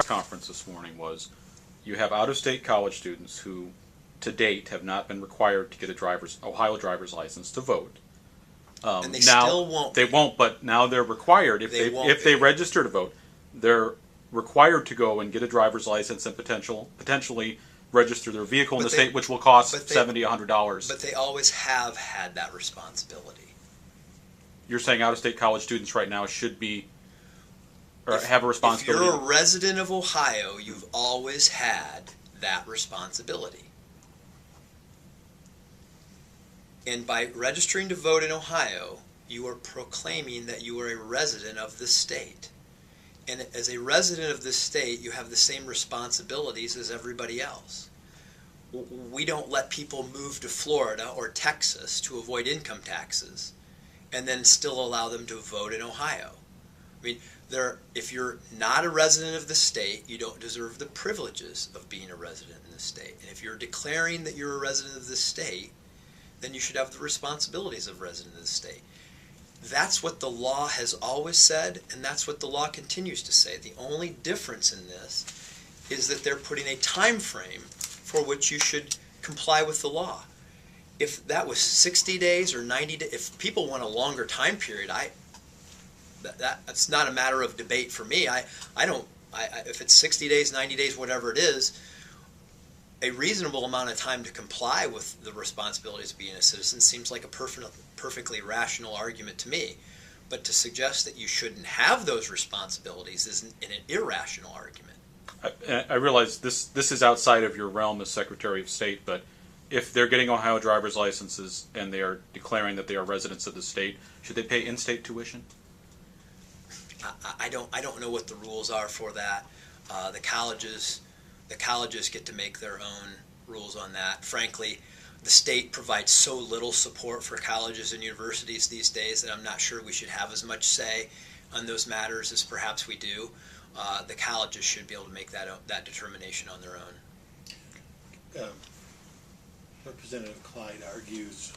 conference this morning was you have out-of-state college students who, to date, have not been required to get a Ohio driver's license to vote. And they now, still won't. They won't, but now they're required. If they register to vote, they're required to go and get a driver's license and potentially register their vehicle in the state, which will cost $70, $100. But they always have had that responsibility. You're saying out-of-state college students right now should be or have a responsibility? If you're a resident of Ohio, you've always had that responsibility. And by registering to vote in Ohio, you are proclaiming that you are a resident of the state. And as a resident of this state, you have the same responsibilities as everybody else. We don't let people move to Florida or Texas to avoid income taxes and then still allow them to vote in Ohio. I mean, if you're not a resident of the state, you don't deserve the privileges of being a resident in the state. And if you're declaring that you're a resident of the state, then you should have the responsibilities of a resident of the state. That's what the law has always said, and that's what the law continues to say. The only difference in this is that they're putting a time frame for which you should comply with the law. If that was 60 days or 90 days, if people want a longer time period, that's not a matter of debate for me. If it's 60 days, 90 days, whatever it is, a reasonable amount of time to comply with the responsibilities of being a citizen seems like a perfectly rational argument to me. But to suggest that you shouldn't have those responsibilities is an irrational argument. I realize this is outside of your realm as Secretary of State, but if they're getting Ohio driver's licenses and they are declaring that they are residents of the state, should they pay in-state tuition? I don't know what the rules are for that. The colleges get to make their own rules on that. Frankly, the state provides so little support for colleges and universities these days that I'm not sure we should have as much say on those matters as perhaps we do. The colleges should be able to make that determination on their own. Representative Clyde argues